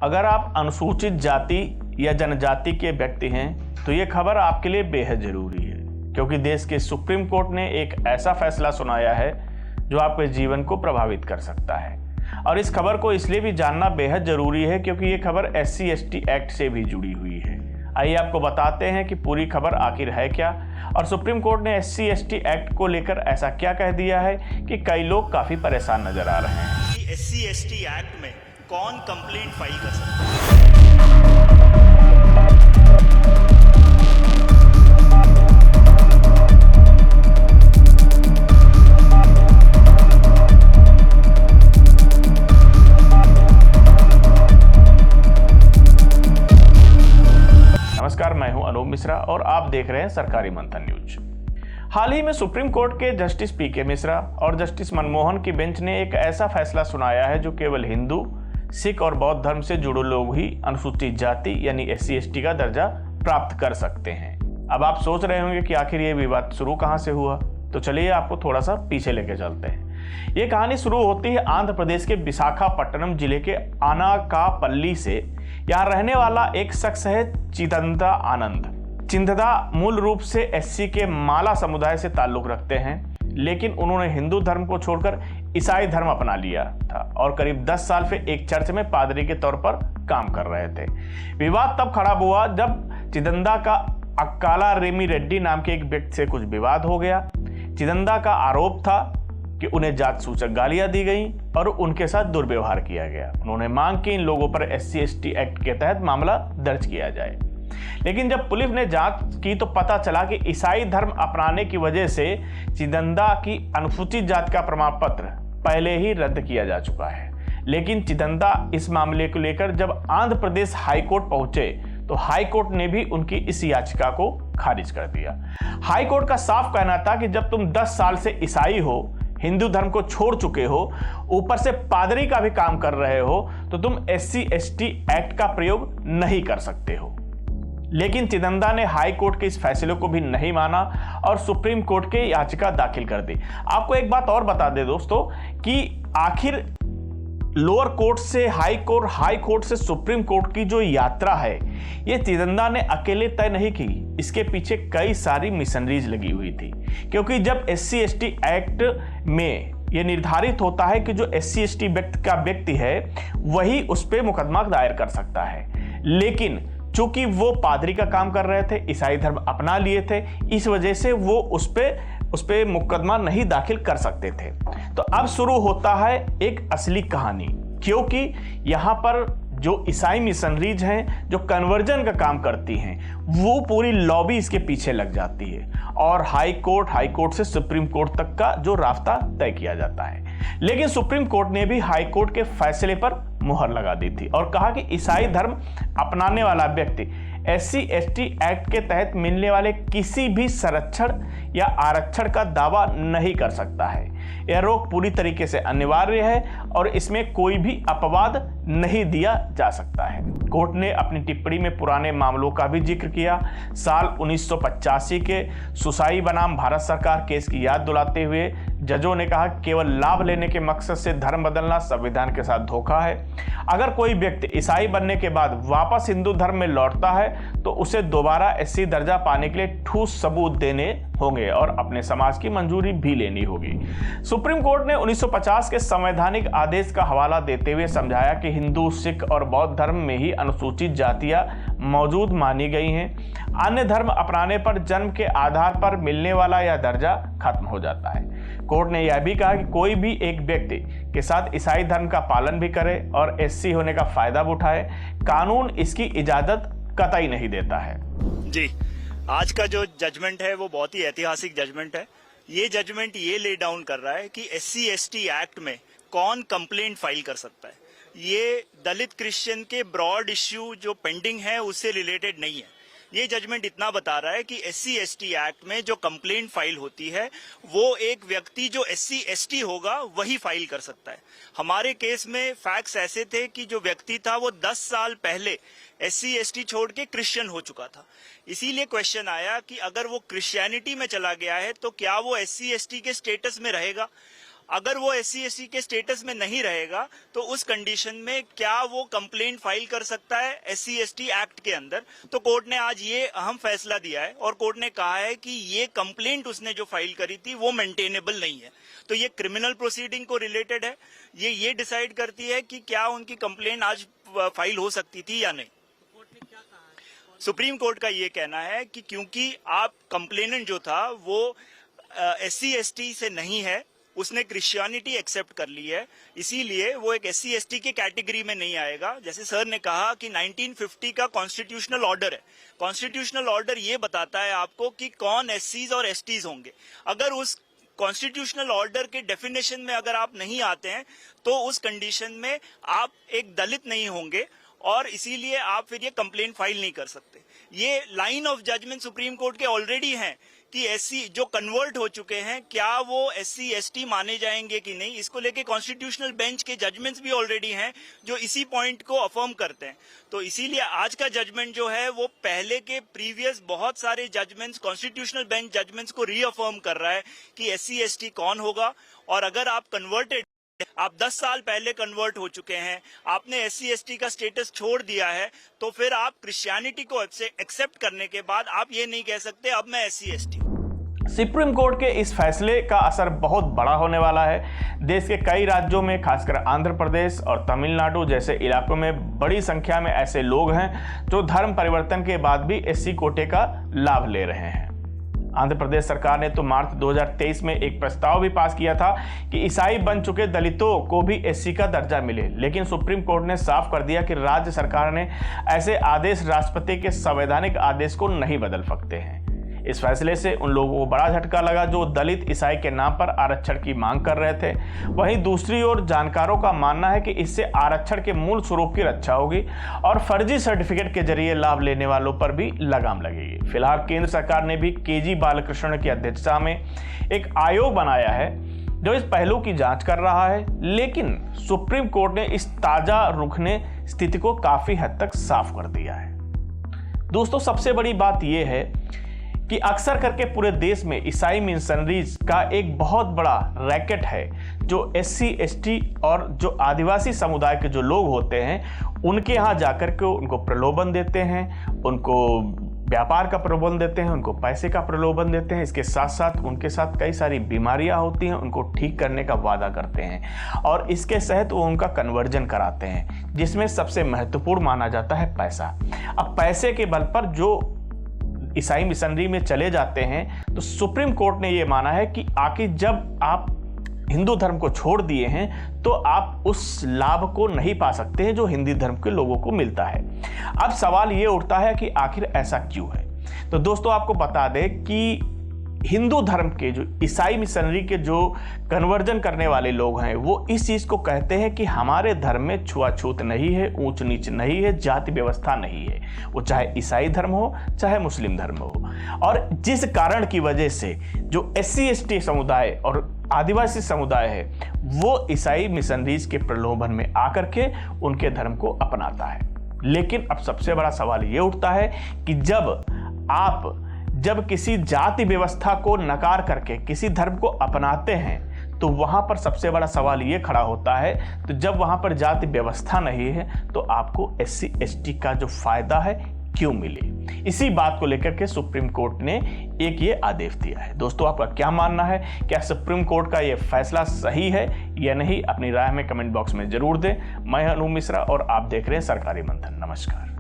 अगर आप अनुसूचित जाति या जनजाति के व्यक्ति हैं तो ये खबर आपके लिए बेहद जरूरी है, क्योंकि देश के सुप्रीम कोर्ट ने एक ऐसा फैसला सुनाया है जो आपके जीवन को प्रभावित कर सकता है। और इस खबर को इसलिए भी जानना बेहद जरूरी है क्योंकि ये खबर SC/ST एक्ट से भी जुड़ी हुई है। आइए आपको बताते हैं कि पूरी खबर आखिर है क्या और सुप्रीम कोर्ट ने SC/ST एक्ट को लेकर ऐसा क्या कह दिया है कि कई लोग काफी परेशान नजर आ रहे हैं। SC/ST एक्ट में कौन कंप्लेंट फाइल कर सकता है? नमस्कार, मैं हूं अनूप मिश्रा और आप देख रहे हैं सरकारी मंथन न्यूज। हाल ही में सुप्रीम कोर्ट के जस्टिस PK मिश्रा और जस्टिस मनमोहन की बेंच ने एक ऐसा फैसला सुनाया है जो केवल हिंदू, सिख और बौद्ध धर्म से जुड़े लोग ही अनुसूचित जाति यानी SC/ST का दर्जा प्राप्त कर सकते हैं। अब आप सोच रहे होंगे कि आखिर ये विवाद शुरू कहां से हुआ, तो चलिए आपको थोड़ा सा पीछे लेके चलते हैं। ये कहानी शुरू होती है आंध्र प्रदेश के विशाखापट्टनम जिले के अनाकापल्ली से। यहाँ रहने वाला एक शख्स है चिदंता आनंद। चिंददा मूल रूप से SC के माला समुदाय से ताल्लुक रखते हैं, लेकिन उन्होंने हिंदू धर्म को छोड़कर ईसाई धर्म अपना लिया था और करीब 10 साल से एक चर्च में पादरी के तौर पर काम कर रहे थे। विवाद तब खड़ा हुआ जब चिदंदा का अक्काला रेमी रेड्डी नाम के एक व्यक्ति से कुछ विवाद हो गया। चिदंदा का आरोप था कि उन्हें जात सूचक गालियां दी गई और उनके साथ दुर्व्यवहार किया गया। उन्होंने मांग की इन लोगों पर SC/ST एक्ट के तहत मामला दर्ज किया जाए, लेकिन जब पुलिस ने जांच की तो पता चला कि ईसाई धर्म अपनाने की वजह से चिदंदा की अनुसूचित जाति का प्रमाण पत्र पहले ही रद्द किया जा चुका है। लेकिन चिदंदा इस मामले को लेकर जब आंध्र प्रदेश हाईकोर्ट पहुंचे तो हाईकोर्ट ने भी उनकी इस याचिका को खारिज कर दिया। हाईकोर्ट का साफ कहना था कि जब तुम 10 साल से ईसाई हो, हिंदू धर्म को छोड़ चुके हो, ऊपर से पादरी का भी काम कर रहे हो, तो तुम SC/ST एक्ट का प्रयोग नहीं कर सकते हो। लेकिन चिदंदा ने हाई कोर्ट के इस फैसले को भी नहीं माना और सुप्रीम कोर्ट के याचिका दाखिल कर दी। आपको एक बात और बता दे दोस्तों कि आखिर लोअर कोर्ट से हाई कोर्ट से सुप्रीम कोर्ट की जो यात्रा है ये चिदंदा ने अकेले तय नहीं की। इसके पीछे कई सारी मिशनरीज लगी हुई थी, क्योंकि जब SC/ST एक्ट में ये निर्धारित होता है कि जो SC/ST व्यक्ति है वही उस पर मुकदमा दायर कर सकता है, लेकिन चूंकि वो पादरी का काम कर रहे थे, ईसाई धर्म अपना लिए थे, इस वजह से वो उस पे मुकदमा नहीं दाखिल कर सकते थे। तो अब शुरू होता है एक असली कहानी, क्योंकि यहाँ पर जो ईसाई मिशनरीज हैं जो कन्वर्जन का काम करती हैं वो पूरी लॉबी इसके पीछे लग जाती है और हाई कोर्ट से सुप्रीम कोर्ट तक का जो रास्ता तय किया जाता है। लेकिन सुप्रीम कोर्ट ने भी हाई कोर्ट के फैसले पर मुहर लगा दी थी और कहा कि ईसाई धर्म अपनाने वाला व्यक्ति SC/ST एक्ट के तहत मिलने वाले किसी भी संरक्षण या आरक्षण का दावा नहीं कर सकता है। यह रोक पूरी तरीके से अनिवार्य है और इसमें कोई भी अपवाद नहीं दिया जा सकता है। कोर्ट ने अपनी टिप्पणी में पुराने मामलों का भी जिक्र किया। साल 1985 के सुसाई बनाम भारत सरकार केस की याद दिलाते हुए जजों ने कहा केवल लाभ लेने के मकसद से धर्म बदलना संविधान के साथ धोखा है। अगर कोई व्यक्ति ईसाई बनने के बाद वापस हिंदू धर्म में लौटता है तो उसे दोबारा SC दर्जा पाने के लिए ठोस सबूत देने होंगे और अपने समाज की मंजूरी भी लेनी होगी। सुप्रीम कोर्ट ने 1950 के संवैधानिक आदेश का हवाला देते हुए समझाया कि हिंदू, सिख और बौद्ध धर्म में ही अनुसूचित जातियां मौजूद मानी गई हैं। अन्य धर्म अपनाने पर जन्म के आधार पर मिलने वाला यह दर्जा खत्म हो जाता है। कोर्ट ने यह भी कहा कि कोई भी एक व्यक्ति के साथ ईसाई धर्म का पालन भी करे और SC होने का फायदा उठाए, कानून इसकी इजाजत कतई नहीं देता है। जी, आज का जो जजमेंट है वो बहुत ही ऐतिहासिक जजमेंट है। ये जजमेंट ये ले डाउन कर रहा है कि SC/ST एक्ट में कौन कंप्लेंट फाइल कर सकता है। ये दलित क्रिश्चियन के ब्रॉड इश्यू जो पेंडिंग है उससे रिलेटेड नहीं है। ये जजमेंट इतना बता रहा है कि SC/ST एक्ट में जो कंप्लेंट फाइल होती है वो एक व्यक्ति जो SC/ST होगा वही फाइल कर सकता है। हमारे केस में फैक्ट्स ऐसे थे कि जो व्यक्ति था वो 10 साल पहले SC/ST छोड़ के क्रिश्चियन हो चुका था। इसीलिए क्वेश्चन आया कि अगर वो क्रिश्चियनिटी में चला गया है तो क्या वो SC/ST के स्टेटस में रहेगा। अगर वो SC/ST के स्टेटस में नहीं रहेगा तो उस कंडीशन में क्या वो कंप्लेंट फाइल कर सकता है SC/ST एक्ट के अंदर। तो कोर्ट ने आज ये अहम फैसला दिया है और कोर्ट ने कहा है कि ये कंप्लेंट उसने जो फाइल करी थी वो मेंटेनेबल नहीं है। तो ये क्रिमिनल प्रोसीडिंग को रिलेटेड है, ये डिसाइड करती है कि क्या उनकी कंप्लेंट आज फाइल हो सकती थी या नहीं। सुप्रीम कोर्ट का ये कहना है कि क्योंकि आप कंप्लेनेंट जो था वो SC/ST से नहीं है, उसने क्रिश्चियनिटी एक्सेप्ट कर ली है, इसीलिए वो एक SC/ST के कैटेगरी में नहीं आएगा। जैसे सर ने कहा कि 1950 का कॉन्स्टिट्यूशनल ऑर्डर है, कॉन्स्टिट्यूशनल ऑर्डर ये बताता है आपको कि कौन SCs और STs होंगे। अगर उस कॉन्स्टिट्यूशनल ऑर्डर के डेफिनेशन में अगर आप नहीं आते हैं तो उस कंडीशन में आप एक दलित नहीं होंगे और इसीलिए आप फिर ये कंप्लेंट फाइल नहीं कर सकते। ये line of judgment supreme court के ऑलरेडी हैं कि SC जो कन्वर्ट हो चुके हैं क्या वो SC/ST माने जाएंगे कि नहीं, इसको लेके कॉन्स्टिट्यूशनल बेंच के जजमेंट्स भी ऑलरेडी हैं जो इसी पॉइंट को अफर्म करते हैं। तो इसीलिए आज का जजमेंट जो है वो पहले के प्रीवियस बहुत सारे जजमेंट्स, कॉन्स्टिट्यूशनल बेंच जजमेंट्स को रीअफर्म कर रहा है कि SC/ST कौन होगा। और अगर आप कन्वर्टेड, आप 10 साल पहले कन्वर्ट हो चुके हैं, आपने SC/ST का स्टेटस छोड़ दिया है, तो फिर आप क्रिश्चियनिटी को एक्सेप्ट करने के बाद आप ये नहीं कह सकते अब मैं SC/ST हूं। सुप्रीम कोर्ट के इस फैसले का असर बहुत बड़ा होने वाला है। देश के कई राज्यों में, खासकर आंध्र प्रदेश और तमिलनाडु जैसे इलाकों में बड़ी संख्या में ऐसे लोग हैं जो धर्म परिवर्तन के बाद भी SC कोटे का लाभ ले रहे हैं। आंध्र प्रदेश सरकार ने तो मार्च 2023 में एक प्रस्ताव भी पास किया था कि ईसाई बन चुके दलितों को भी SC का दर्जा मिले, लेकिन सुप्रीम कोर्ट ने साफ कर दिया कि राज्य सरकार ने ऐसे आदेश राष्ट्रपति के संवैधानिक आदेश को नहीं बदल सकते हैं। इस फैसले से उन लोगों को बड़ा झटका लगा जो दलित ईसाई के नाम पर आरक्षण की मांग कर रहे थे। वहीं दूसरी ओर जानकारों का मानना है कि इससे आरक्षण के मूल स्वरूप की रक्षा होगी और फर्जी सर्टिफिकेट के जरिए लाभ लेने वालों पर भी लगाम लगेगी। फिलहाल केंद्र सरकार ने भी KG बालकृष्णन की अध्यक्षता में एक आयोग बनाया है जो इस पहलू की जांच कर रहा है, लेकिन सुप्रीम कोर्ट ने इस ताजा रुख ने स्थिति को काफी हद तक साफ कर दिया है। दोस्तों, सबसे बड़ी बात यह है कि अक्सर करके पूरे देश में ईसाई मिशनरीज का एक बहुत बड़ा रैकेट है जो SC/ST और जो आदिवासी समुदाय के जो लोग होते हैं उनके यहाँ जाकर के उनको प्रलोभन देते हैं, उनको व्यापार का प्रलोभन देते हैं, उनको पैसे का प्रलोभन देते हैं। इसके साथ साथ उनके साथ कई सारी बीमारियां होती हैं, उनको ठीक करने का वादा करते हैं और इसके तहत वो उनका कन्वर्जन कराते हैं, जिसमें सबसे महत्वपूर्ण माना जाता है पैसा। अब पैसे के बल पर जो ईसाई मिशनरी में चले जाते हैं तो सुप्रीम कोर्ट ने यह माना है कि आखिर जब आप हिंदू धर्म को छोड़ दिए हैं तो आप उस लाभ को नहीं पा सकते हैं जो हिंदू धर्म के लोगों को मिलता है। अब सवाल ये उठता है कि आखिर ऐसा क्यों है। तो दोस्तों, आपको बता दें कि हिंदू धर्म के जो ईसाई मिशनरी के जो कन्वर्जन करने वाले लोग हैं वो इस चीज़ को कहते हैं कि हमारे धर्म में छुआछूत नहीं है, ऊंच नीच नहीं है, जाति व्यवस्था नहीं है, वो चाहे ईसाई धर्म हो चाहे मुस्लिम धर्म हो। और जिस कारण की वजह से जो SC/ST समुदाय और आदिवासी समुदाय है वो ईसाई मिशनरीज के प्रलोभन में आकर के उनके धर्म को अपनाता है। लेकिन अब सबसे बड़ा सवाल ये उठता है कि जब किसी जाति व्यवस्था को नकार करके किसी धर्म को अपनाते हैं तो वहां पर सबसे बड़ा सवाल ये खड़ा होता है, तो जब वहां पर जाति व्यवस्था नहीं है तो आपको SC/ST का जो फायदा है क्यों मिले। इसी बात को लेकर के सुप्रीम कोर्ट ने एक ये आदेश दिया है। दोस्तों, आपका क्या मानना है? क्या सुप्रीम कोर्ट का ये फैसला सही है या नहीं? अपनी राय में कमेंट बॉक्स में जरूर दें। मैं अनूप मिश्रा और आप देख रहे हैं सरकारी मंथन। नमस्कार।